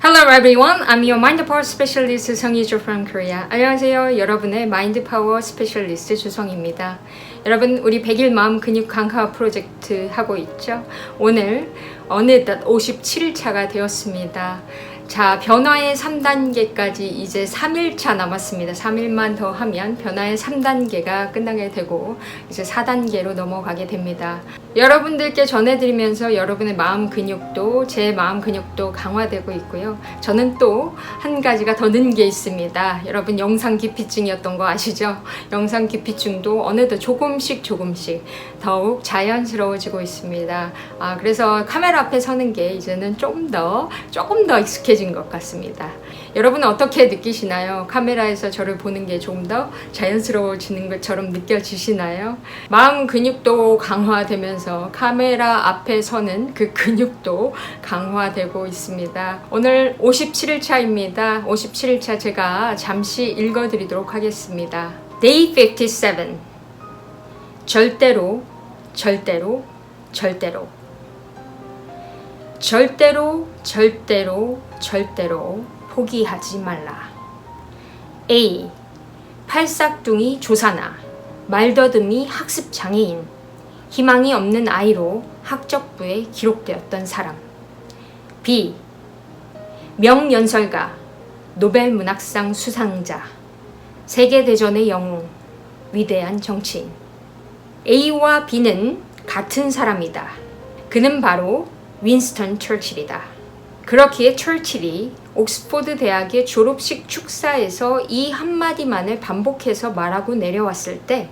Hello everyone, I'm your Mind Power Specialist 성희주 from Korea. 안녕하세요, 여러분의 마인드 파워 스페셜리스트 주성입니다. 여러분, 우리 100일 마음 근육 강화 프로젝트 하고 있죠? 오늘 어느덧 57일차가 되었습니다. 자, 변화의 3단계까지 이제 3일차 남았습니다. 3일만 더 하면 변화의 3단계가 끝나게 되고 이제 4단계로 넘어가게 됩니다. 여러분들께 전해드리면서 여러분의 마음 근육도 제 마음 근육도 강화되고 있고요. 저는 또 한 가지가 더 는 게 있습니다. 여러분 영상 기피증이었던 거 아시죠? 영상 기피증도 어느덧 조금씩 더욱 자연스러워지고 있습니다. 그래서 카메라 앞에 서는 게 이제는 조금 더 익숙해진 것 같습니다. 여러분은 어떻게 느끼시나요? 카메라에서 저를 보는 게 조금 더 자연스러워지는 것처럼 느껴지시나요? 마음 근육도 강화되면서 카메라 앞에 서는 그 근육도 강화되고 있습니다. 오늘 57일차입니다. 57일차 제가 잠시 읽어드리도록 하겠습니다. Day 57. 절대로 포기하지 말라. A. 팔싹둥이 조사나, 말더듬이 학습장애인, 희망이 없는 아이로 학적부에 기록되었던 사람. B. 명연설가, 노벨문학상 수상자, 세계대전의 영웅, 위대한 정치인. A와 B는 같은 사람이다. 그는 바로 윈스턴 처칠이다. 그렇기에 처칠이 옥스포드 대학의 졸업식 축사에서 이 한마디만을 반복해서 말하고 내려왔을 때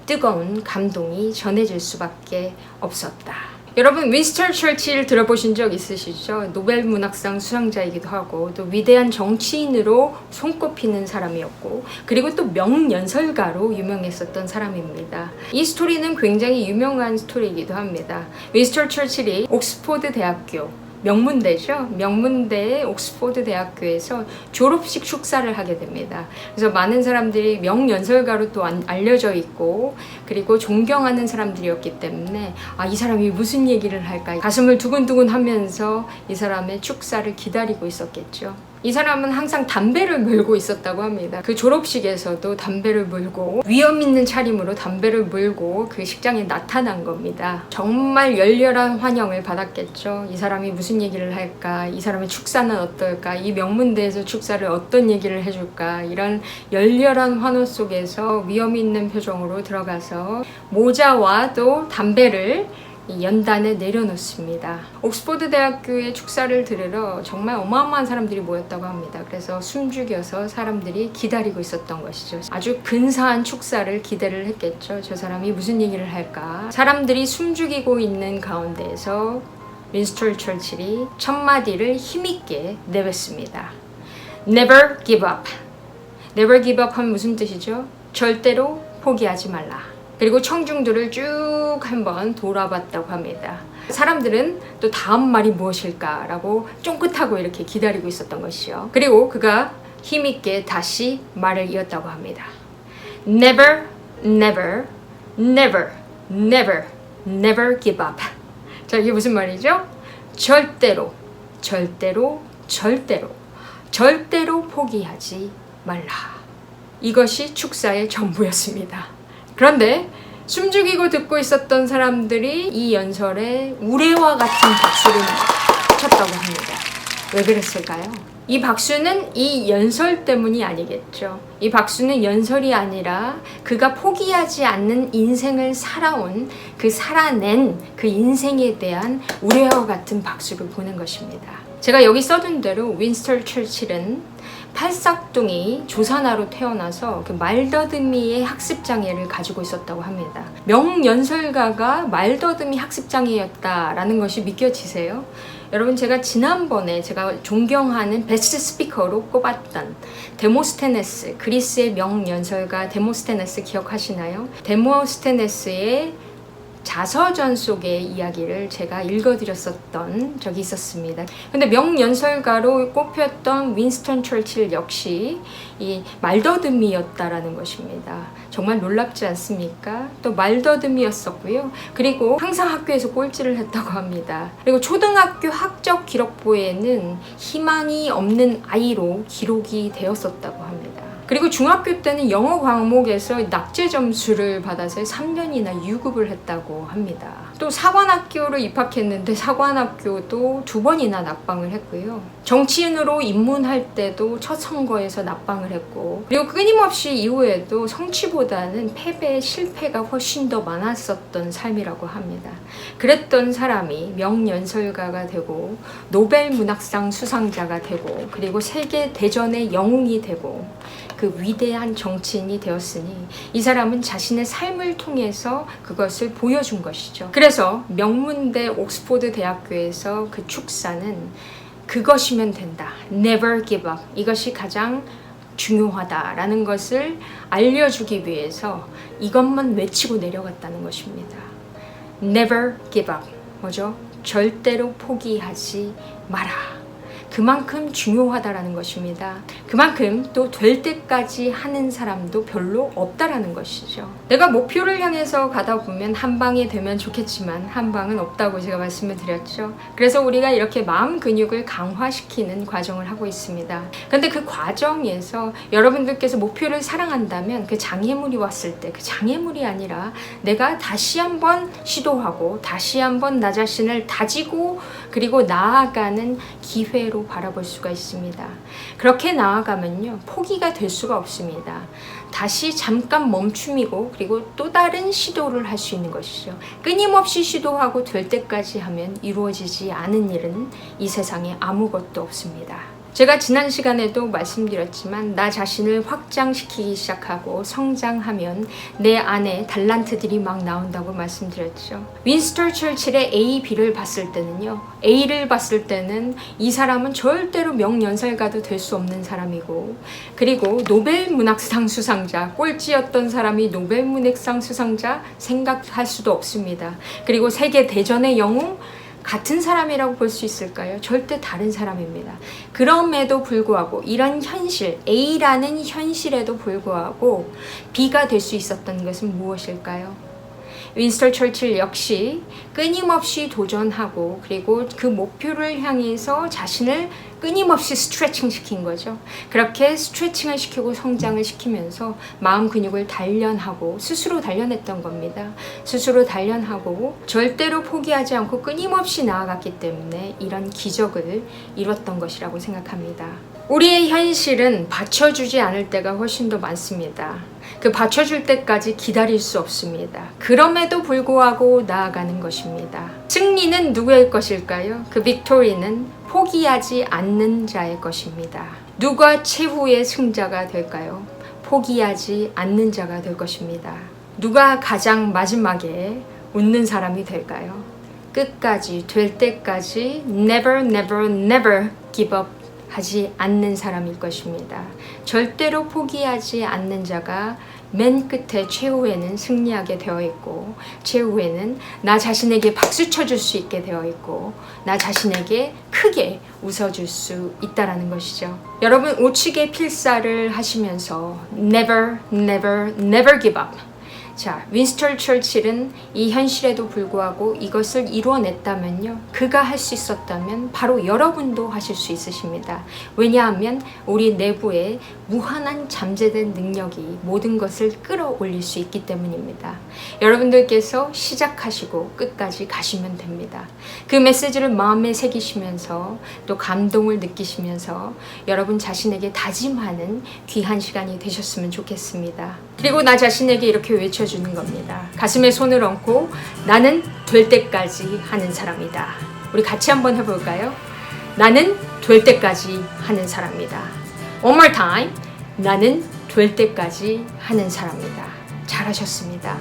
뜨거운 감동이 전해질 수밖에 없었다. 여러분, 윈스턴 처칠 들어보신 적 있으시죠? 노벨 문학상 수상자이기도 하고 또 위대한 정치인으로 손꼽히는 사람이었고 그리고 또 명연설가로 유명했었던 사람입니다. 이 스토리는 굉장히 유명한 스토리이기도 합니다. 윈스턴 처칠이 옥스포드 대학교 명문대죠. 명문대의 옥스포드 대학교에서 졸업식 축사를 하게 됩니다. 그래서 많은 사람들이 명연설가로 또 알려져 있고 그리고 존경하는 사람들이었기 때문에 이 사람이 무슨 얘기를 할까 가슴을 두근두근 하면서 이 사람의 축사를 기다리고 있었겠죠. 이 사람은 항상 담배를 물고 있었다고 합니다. 그 졸업식에서도 담배를 물고 위험 있는 차림으로 담배를 물고 그 식장에 나타난 겁니다. 정말 열렬한 환영을 받았겠죠. 이 사람이 무슨 얘기를 할까? 이 사람의 축사는 어떨까? 이 명문대에서 축사를 어떤 얘기를 해줄까? 이런 열렬한 환호 속에서 위험 있는 표정으로 들어가서 모자와 또 담배를 연단에 내려놓습니다. 옥스포드 대학교의 축사를 들으러 정말 어마어마한 사람들이 모였다고 합니다. 그래서 숨죽여서 사람들이 기다리고 있었던 것이죠. 아주 근사한 축사를 기대를 했겠죠. 저 사람이 무슨 얘기를 할까? 사람들이 숨죽이고 있는 가운데에서 윈스턴 처칠이 첫 마디를 힘있게 내뱉습니다. Never give up. Never give up 하면 무슨 뜻이죠? 절대로 포기하지 말라. 그리고 청중들을 쭉 한번 돌아봤다고 합니다. 사람들은 또 다음 말이 무엇일까라고 쫑긋하고 이렇게 기다리고 있었던 것이요. 그리고 그가 힘있게 다시 말을 이었다고 합니다. Never give up. 자, 이게 무슨 말이죠? 절대로 포기하지 말라. 이것이 축사의 전부였습니다. 그런데 숨죽이고 듣고 있었던 사람들이 이 연설에 우레와 같은 박수를 쳤다고 합니다. 왜 그랬을까요? 이 박수는 이 연설 때문이 아니겠죠. 이 박수는 연설이 아니라 그가 포기하지 않는 인생을 살아낸 그 인생에 대한 우레와 같은 박수를 보는 것입니다. 제가 여기 써둔 대로 윈스턴 처칠은 팔싹둥이 조사나로 태어나서 그 말더듬이의 학습장애를 가지고 있었다고 합니다. 명연설가가 말더듬이 학습장애였다라는 것이 믿겨지세요? 여러분, 제가 지난번에 제가 존경하는 베스트 스피커로 꼽았던 데모스테네스, 그리스의 명연설가 데모스테네스 기억하시나요? 데모스테네스의 자서전 속의 이야기를 제가 읽어드렸었던 적이 있었습니다. 근데 명연설가로 꼽혔던 윈스턴 처칠 역시 이 말더듬이었다라는 것입니다. 정말 놀랍지 않습니까? 또 말더듬이었었고요. 그리고 항상 학교에서 꼴찌를 했다고 합니다. 그리고 초등학교 학적 기록부에는 희망이 없는 아이로 기록이 되었었다고 합니다. 그리고 중학교 때는 영어 과목에서 낙제 점수를 받아서 3년이나 유급을 했다고 합니다. 또 사관학교로 입학했는데 사관학교도 2번이나 낙방을 했고요. 정치인으로 입문할 때도 첫 선거에서 낙방을 했고, 그리고 끊임없이 이후에도 성취보다는 패배, 실패가 훨씬 더 많았었던 삶이라고 합니다. 그랬던 사람이 명연설가가 되고 노벨 문학상 수상자가 되고 그리고 세계 대전의 영웅이 되고 그 위대한 정치인이 되었으니 이 사람은 자신의 삶을 통해서 그것을 보여준 것이죠. 그래서 명문대 옥스포드 대학교에서 그 축사는 그것이면 된다. Never give up. 이것이 가장 중요하다라는 것을 알려주기 위해서 이것만 외치고 내려갔다는 것입니다. Never give up. 뭐죠? 절대로 포기하지 마라. 그만큼 중요하다라는 것입니다. 그만큼 또 될 때까지 하는 사람도 별로 없다라는 것이죠. 내가 목표를 향해서 가다 보면 한 방이 되면 좋겠지만 한 방은 없다고 제가 말씀을 드렸죠. 그래서 우리가 이렇게 마음 근육을 강화시키는 과정을 하고 있습니다. 그런데 그 과정에서 여러분들께서 목표를 사랑한다면 그 장애물이 왔을 때 그 장애물이 아니라 내가 다시 한번 시도하고 다시 한번 나 자신을 다지고 그리고 나아가는 기회로 바라볼 수가 있습니다. 그렇게 나아가면요, 포기가 될 수가 없습니다. 다시 잠깐 멈춤이고 그리고 또 다른 시도를 할 수 있는 것이죠. 끊임없이 시도하고 될 때까지 하면 이루어지지 않은 일은 이 세상에 아무것도 없습니다. 제가 지난 시간에도 말씀드렸지만 나 자신을 확장시키기 시작하고 성장하면 내 안에 달란트들이 막 나온다고 말씀드렸죠. 윈스턴 처칠의 A, B를 봤을 때는요. A를 봤을 때는 이 사람은 절대로 명연설가도 될 수 없는 사람이고 그리고 노벨 문학상 수상자, 꼴찌였던 사람이 노벨 문학상 수상자 생각할 수도 없습니다. 그리고 세계 대전의 영웅 같은 사람이라고 볼 수 있을까요? 절대 다른 사람입니다. 그럼에도 불구하고 이런 현실, A라는 현실에도 불구하고 B가 될 수 있었던 것은 무엇일까요? 윈스턴 처칠 역시 끊임없이 도전하고 그리고 그 목표를 향해서 자신을 끊임없이 스트레칭 시킨 거죠. 그렇게 스트레칭을 시키고 성장을 시키면서 마음 근육을 단련하고 스스로 단련했던 겁니다. 스스로 단련하고 절대로 포기하지 않고 끊임없이 나아갔기 때문에 이런 기적을 이뤘던 것이라고 생각합니다. 우리의 현실은 받쳐주지 않을 때가 훨씬 더 많습니다. 그 받쳐줄 때까지 기다릴 수 없습니다. 그럼에도 불구하고 나아가는 것입니다. 승리는 누구의 것일까요? 그 빅토리는 포기하지 않는 자의 것입니다. 누가 최후의 승자가 될까요? 포기하지 않는 자가 될 것입니다. 누가 가장 마지막에 웃는 사람이 될까요? 끝까지 될 때까지 never never never give up 하지 않는 사람일 것입니다. 절대로 포기하지 않는 자가 맨 끝에 최후에는 승리하게 되어 있고 최후에는 나 자신에게 박수 쳐줄 수 있게 되어 있고 나 자신에게 크게 웃어줄 수 있다라는 것이죠. 여러분 우측에 필사를 하시면서 never never never give up. 자, 윈스턴 처칠은 이 현실에도 불구하고 이것을 이루어냈다면요. 그가 할 수 있었다면 바로 여러분도 하실 수 있으십니다. 왜냐하면 우리 내부에 무한한 잠재된 능력이 모든 것을 끌어올릴 수 있기 때문입니다. 여러분들께서 시작하시고 끝까지 가시면 됩니다. 그 메시지를 마음에 새기시면서 또 감동을 느끼시면서 여러분 자신에게 다짐하는 귀한 시간이 되셨으면 좋겠습니다. 그리고 나 자신에게 이렇게 외쳐주는 겁니다. 가슴에 손을 얹고 나는 될 때까지 하는 사람이다. 우리 같이 한번 해볼까요? 나는 될 때까지 하는 사람이다. One more time. 나는 될 때까지 하는 사람이다. 잘하셨습니다.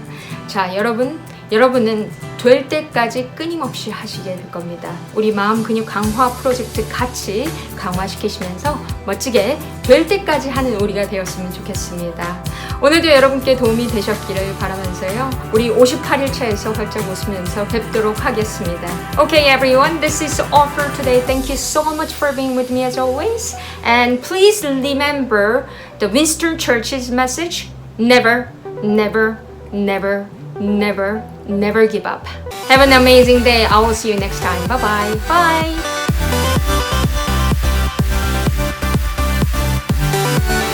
자, 여러분 여러분은 될 때까지 끊임없이 하시게 될 겁니다. 우리 마음 근육 강화 프로젝트 같이 강화시키시면서 멋지게 될 때까지 하는 우리가 되었으면 좋겠습니다. 오늘도 여러분께 도움이 되셨기를 바라면서요. 우리 58일차에서 활짝 웃으면서 뵙도록 하겠습니다. Okay everyone, this is all for today. Thank you so much for being with me as always. And please remember the Winston Church's message, never, never, never, never, never give up. Have an amazing day. I will see you next time. Bye-bye. Bye.